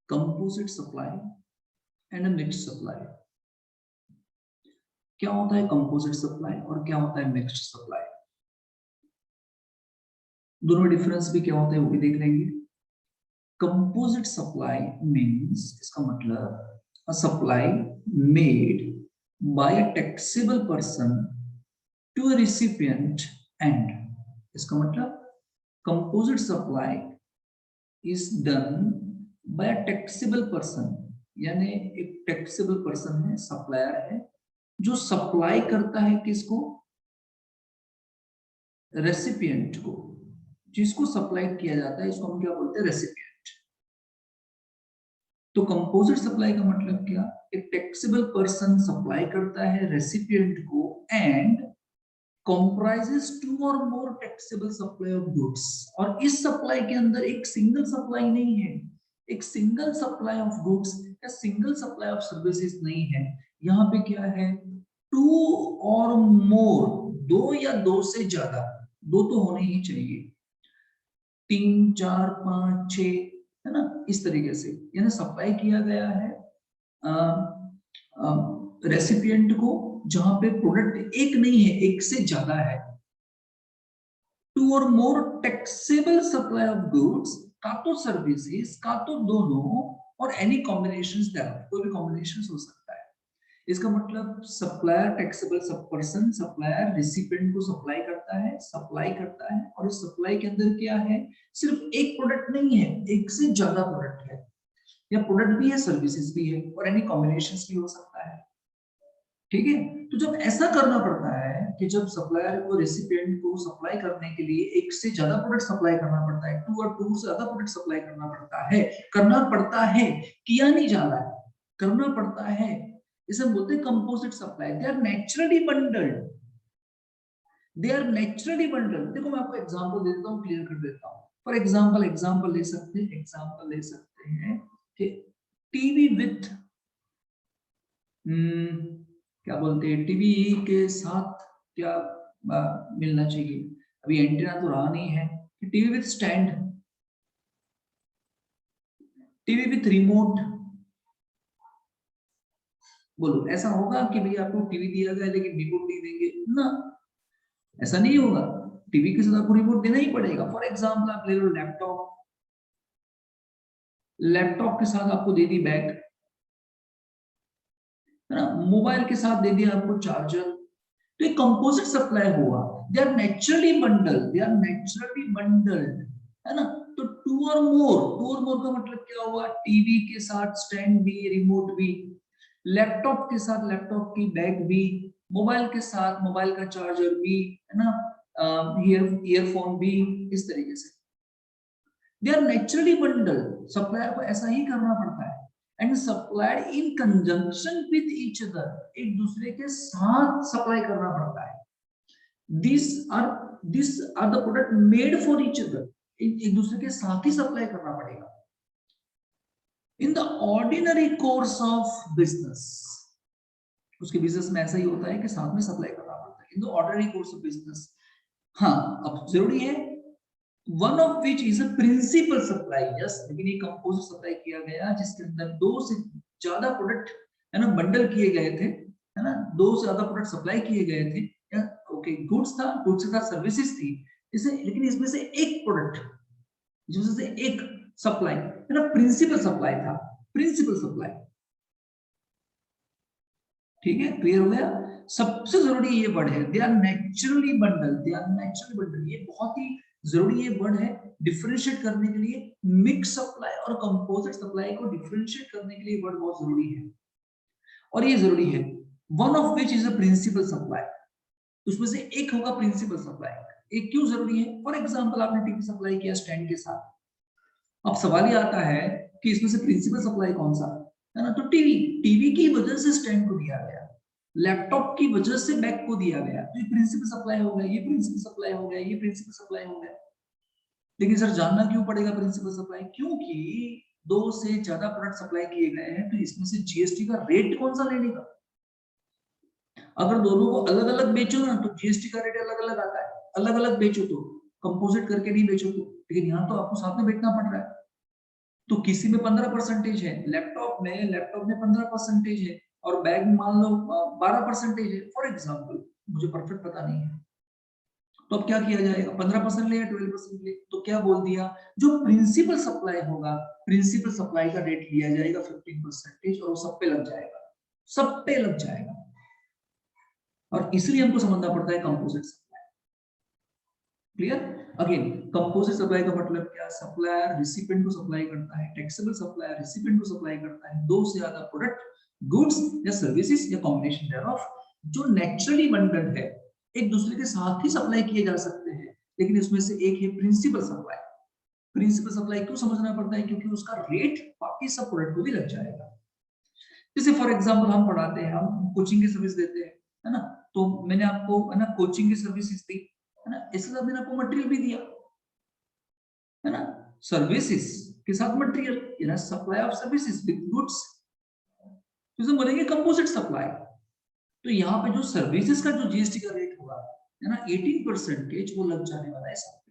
Composite supply and mixed supply. क्या होता है कंपोजिट सप्लाई और क्या होता है मिक्स्ड सप्लाई, दोनों डिफरेंस भी क्या होता है वो भी देख लेंगे। कंपोजिट सप्लाई मींस, इसका मतलब a supply made by a taxable person to a recipient and. इसका मतलब composite supply is done by a taxable person, यानी एक टैक्सेबल पर्सन है, सप्लायर है, जो सप्लाई करता है किसको, रेसिपिएंट को। जिसको सप्लाई किया जाता है इसको हम क्या बोलते हैं, रेसिपिएंट। तो कंपोजिट सप्लाई का मतलब क्या, एक टैक्सेबल पर्सन सप्लाई करता है रेसिपिएंट को and comprises two or more taxable supply of goods। और इस सप्लाई के अंदर एक सिंगल सप्लाई नहीं है, एक सिंगल सप्लाई ऑफ गुड्स या सिंगल सप्लाई ऑफ सर्विसेज नहीं है। यहाँ पे क्या है, टू और मोर, दो या दो से ज्यादा, दो तो होने ही चाहिए, 3 4 5 6, है ना, इस तरीके से, यानी सप्लाई किया गया है रेसिपिएंट को, जहां पे प्रोडक्ट एक नहीं है, एक से ज्यादा है। टू और मोर टैक्सेबल सप्लाई ऑफ गुड्स, का तो सर्विसेज, का तो दोनों, और एनी कॉम्बिनेशंस देयर, कोई भी कॉम्बिनेशंस हो सकता है। इसका मतलब सप्लायर टैक्सेबल सब पर्सन, सप्लायर रिसिपिएंट को सप्लाई करता है, और इस सप्लाई के अंदर क्या है, सिर्फ एक प्रोडक्ट नहीं है, एक से ज्यादा प्रोडक्ट है, या प्रोडक्ट भी है, सर्विसेज भी है, और एनी कॉम्बिनेशंस भी हो सकता है। ठीक है, तो जब ऐसा करना पड़ता है कि जब सप्लायर को रेसिपिएंट को सप्लाई करने के लिए एक से ज्यादा प्रोडक्ट सप्लाई करना पड़ता है, टू और टू से ज्यादा प्रोडक्ट सप्लाई करना पड़ता है, किया नहीं जा रहा है, करना पड़ता है, इसे बोलते हैं composite supply. They are naturally bundled, देखो मैं आपको एग्जांपल देता हूँ, क्लियर कर देता हूँ। फॉर एग्जांपल ले सकते हैं कि टीवी विथ क्या बोलते हैं, टीवी के साथ क्या मिलना चाहिए, अभी एंटीना तो रहा नहीं है, कि TV with stand, TV with remote. बोलो ऐसा होगा कि भैया आपको टीवी दिया गया लेकिन रिमोट नहीं देंगे ना, ऐसा नहीं होगा, टीवी के साथ आपको रिमोट देना ही पड़ेगा। फॉर एग्जांपल आप ले लो लैपटॉप, लैपटॉप के साथ आपको दे दी बैग, है ना, मोबाइल के साथ दे दिया आपको चार्जर, तो एक कंपोजिट सप्लाई हुआ। दे आर नेचुरली बंडल्ड, है ना। तो टू और मोर का मतलब क्या हुआ, टीवी के साथ स्टैंड भी, रिमोट भी, लैपटॉप के साथ लैपटॉप की बैग भी, मोबाइल के साथ मोबाइल का चार्जर भी, है ना, ईयरफोन भी, इस तरीके से they are naturally bundled. Supplier को ऐसा ही करना पड़ता है, and supplied in conjunction with each other, एक दूसरे के साथ सप्लाई करना पड़ता है। This are the product made for each other, एक दूसरे के साथ ही सप्लाई करना पड़ेगा। In the ordinary course of business, उसके बिजनेस में ऐसा ही होता है कि साथ में सप्लाई करना पड़ता है, इन the ordinary course of business. हाँ, अब जरूरी है one of which is a principal supply, yes, लेकिन ये कंपोजिट सप्लाई किया गया जिसके अंदर दो से ज्यादा प्रोडक्ट, है ना, बंडल किए गए थे, है ना, दो से ज्यादा प्रोडक्ट सप्लाई किए गए थे, ओके, गुड्स था, गुड्स के साथ सर्विसेज थी, इसे, लेकिन इसमें से एक प्रोडक्ट, जिसमें से एक सप्लाई, है ना, प्रिंसिपल सप्लाई था, प्रिंसिपल सप्लाई। ठीक है, क्लियर हो गया। सबसे जरूरी ये वर्ड है, they are naturally bundle, they are naturally bundle, ये बहुत ही जरूरी ये वर्ड है डिफरेंशिएट करने के लिए। मिक्स सप्लाई और कंपोजिट सप्लाई को डिफरेंशिएट करने के लिए वर्ड बहुत जरूरी है, और ये जरूरी है, one of which is a principal supply, उसमें से एक होगा प्रिंसिपल सप्लाई। एक क्यों जरूरी है, फॉर एग्जांपल आपने टीवी सप्लाई किया स्टैंड के साथ, अब सवाल ये आता है कि इसमें से प्रिंसिपल सप्लाई कौन सा है ना, तो टीवी की वजह से स्टैंड को दिया गया, लैपटॉप की वजह से बैग को दिया गया, तो ये प्रिंसिपल सप्लाई हो गया, ये प्रिंसिपल सप्लाई हो गया, ये प्रिंसिपल सप्लाई हो गया। लेकिन सर जानना क्यों पड़ेगा प्रिंसिपल सप्लाई, क्योंकि दो से ज्यादा प्रोडक्ट सप्लाई किए गए हैं, तो इसमें से जीएसटी का रेट कौन सा लेने का, अगर दोनों को अलग अलग बेचो ना तो जीएसटी का रेट अलग अलग आता है, अलग अलग बेचो तो कंपोजिट करके नहीं बेचो तो, लेकिन यहाँ तो आपको साथ में बेचना पड़ रहा है। तो किसी में 15% है, लैपटॉप में 15% है और बैग में मान लो 12% है फॉर एग्जांपल, मुझे परफेक्ट पता नहीं है। तो अब क्या किया जाएगा, 15% ले या 12% ले, तो क्या बोल दिया, जो प्रिंसिपल सप्लाई होगा, प्रिंसिपल सप्लाई का रेट लिया जाएगा 15% और वो सब पे लग जाएगा, सब पे लग जाएगा। और इसलिए हमको समझना पड़ता है composite supply. Clear? Again composite supply का मतलब क्या, सप्लायर रिसिपिएंट को सप्लाई करता है, टैक्सेबल सप्लायर रिसिपिएंट को सप्लाई करता है दो से ज्यादा प्रोडक्ट, गुड्स या सर्विसेज या कॉम्बिनेशन thereof, जो नेचुरली बंडल्ड है, एक दूसरे के साथ ही सप्लाई किए जा सकते हैं, लेकिन इसमें से एक है प्रिंसिपल सप्लाई। प्रिंसिपल सप्लाई क्यों समझना पड़ता है, क्योंकि उसका रेट बाकी सब प्रोडक्ट को भी लग जाएगा। जैसे फॉर एग्जांपल हम पढ़ाते हैं, हम कोचिंग की सर्विस देते हैं, है ना, तो मैंने आपको है ना कोचिंग की सर्विसेज दी, है ना, इसके साथ मैंने आपको मटेरियल भी दिया, है ना, सर्विसेज के साथ मटेरियल, ये ना supply of services with goods, तो इसे बोलेंगे कंपोजिट सप्लाई। तो यहाँ पे जो सर्विसेज का जो जीएसटी का रेट होगा, है ना, 18% वो लग जाने वाला है सब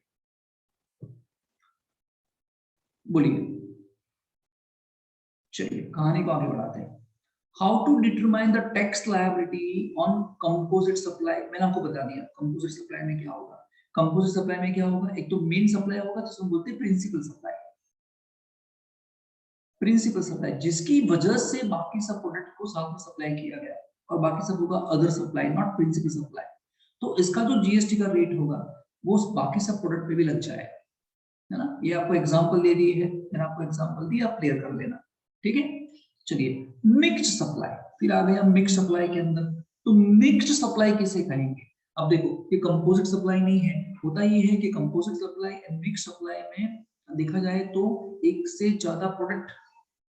पे। बोलिए, चलिए कहानी को आगे बढ़ाते हैं। How to determine the tax liability on composite supply, मैंने आपको बता दिया कंपोजिट सप्लाई में क्या होगा। कंपोजिट सप्लाई में क्या होगा, एक तो मेन सप्लाई होगा जिसको बोलते हैं प्रिंसिपल सप्लाई, प्रिंसिपल सप्लाई जिसकी वजह से बाकी सब प्रोडक्ट को साथ में सप्लाई किया गया, और बाकी सब होगा other supply, not principal supply. तो इसका जो जीएसटी का रेट होगा वो बाकी सब प्रोडक्ट पे भी लग जाएगा, है ना। ये आपको एग्जांपल दे दी है, मैंने आपको एग्जांपल दिया, आप क्लियर कर लेना, ठीक है। चलिए मिक्स्ड सप्लाई, फिर आ गया मिक्स्ड सप्लाई के अंदर। तो मिक्स्ड सप्लाई किसे कहेंगे, अब देखो ये कंपोजिट सप्लाई नहीं है, होता ये है कि composite supply and mixed supply में देखा जाए तो एक से ज्यादा प्रोडक्ट,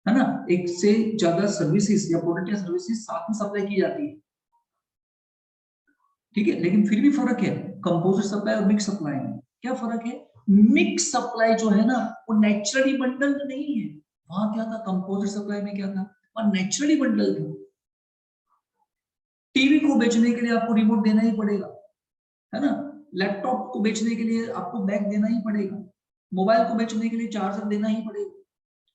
है ना, एक से ज्यादा सर्विसेज या प्रोडक्ट या सर्विसेज साथ में सप्लाई की जाती है, ठीक है। लेकिन फिर भी फर्क है कंपोजिट सप्लाई और मिक्स सप्लाई में, क्या फर्क है, मिक्स सप्लाई जो है ना वो नेचुरली बंडल्ड नहीं है। वहां क्या था, कंपोजिट सप्लाई में क्या था, वहां नेचुरली बंडल्ड था। टीवी को बेचने के लिए आपको रिमोट देना ही पड़ेगा, है ना, लैपटॉप को बेचने के लिए आपको बैग देना ही पड़ेगा, मोबाइल को बेचने के लिए चार्जर देना ही पड़ेगा।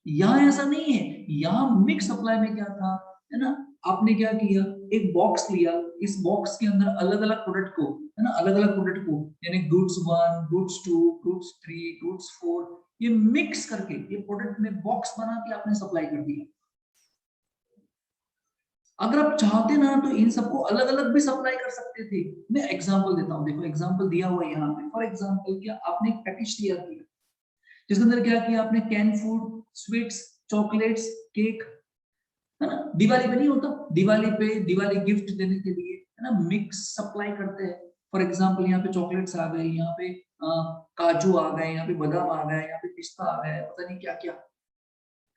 यहाँ ऐसा नहीं है, यहाँ मिक्स सप्लाई में क्या था, है ना, आपने क्या किया, एक बॉक्स लिया, इस बॉक्स के अंदर अलग अलग प्रोडक्ट को, है ना, अलग अलग प्रोडक्ट को, यानी गुड्स 1, गुड्स 2, गुड्स 3, गुड्स 4, ये मिक्स करके ये प्रोडक्ट में बॉक्स बना के आपने सप्लाई कर दिया। अगर आप चाहते ना तो इन सबको अलग अलग भी सप्लाई कर सकते थे। मैं एग्जांपल देता हूँ, देखो एग्जांपल दिया हुआ है यहाँ पे। फॉर एग्जांपल क्या आपने एक पैकेज तैयार किया जिसके अंदर क्या किया आपने, can food, sweets, chocolates, cake, है ना, दिवाली पे नहीं होता, दिवाली पे दिवाली गिफ्ट देने के लिए, है ना, मिक्स सप्लाई करते हैं। फॉर एग्जांपल यहाँ पे चॉकलेट्स आ गए, यहाँ पे काजू आ गए, यहाँ पे बादाम आ गए, यहाँ पे पिस्ता आ गए, पता नहीं क्या क्या,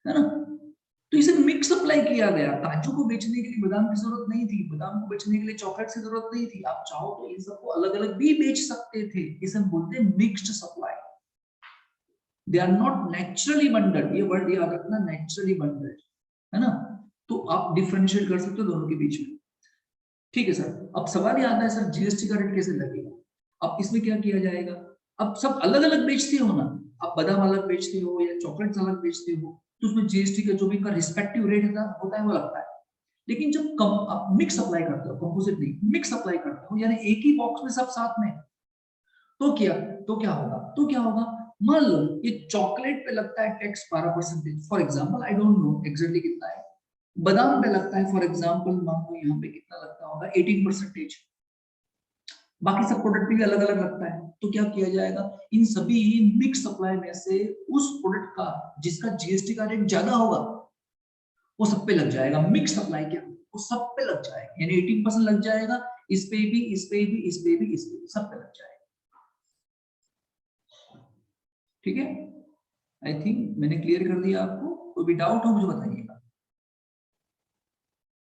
है ना। तो इसे मिक्स सप्लाई किया गया। काजू को बेचने के लिए बादाम की जरूरत नहीं थी, बादाम को बेचने के लिए चॉकलेट की जरूरत नहीं थी, आप चाहो तो इन सबको अलग अलग भी बेच सकते थे। इसे हम बोलते हैं mixed supply. They are not naturally bundled, ये वर्ड याद रखना, नेचुरली बंडल्ड, है ना। तो आप डिफरेंशिएट कर सकते हो दोनों के बीच में, ठीक है सर। अब सवाल ये आता है सर जीएसटी का रेट कैसे लगेगा, अब इसमें क्या किया जाएगा, अब सब अलग अलग बेचते हो ना, आप बादाम अलग बेचते हो या चॉकलेट्स अलग बेचते हो, तो उसमें जीएसटी का जो भी का रिस्पेक्टिव रेट होता है वो लगता है। लेकिन जब आप मिक्स अप्लाई करते हो, कंपोजिट नहीं मिक्स अप्लाई करते हो, यानी एक ही बॉक्स में सब साथ में, तो क्या होगा, मान लो ये चॉकलेट पे लगता है tax 12%, for example, I don't know exactly कितना है। बादाम पे लगता है फॉर एग्जांपल, मान लो यहाँ पे कितना लगता होगा 18%, बाकी सब प्रोडक्ट भी अलग अलग लगता है। तो क्या किया जाएगा, इन सभी मिक्स सप्लाई में से उस प्रोडक्ट का जिसका जीएसटी का रेट ज्यादा होगा वो सब पे लग जाएगा। मिक्स सप्लाई क्या, वो सब पे लग जाएगा, यानी 18% लग जाएगा, इस पे भी, इस पे भी, इस पे भी, इस पे भी, सब पे लग जाएगा, ठीक है। आई थिंक मैंने क्लियर कर दिया आपको, कोई भी डाउट हो मुझे बताइएगा।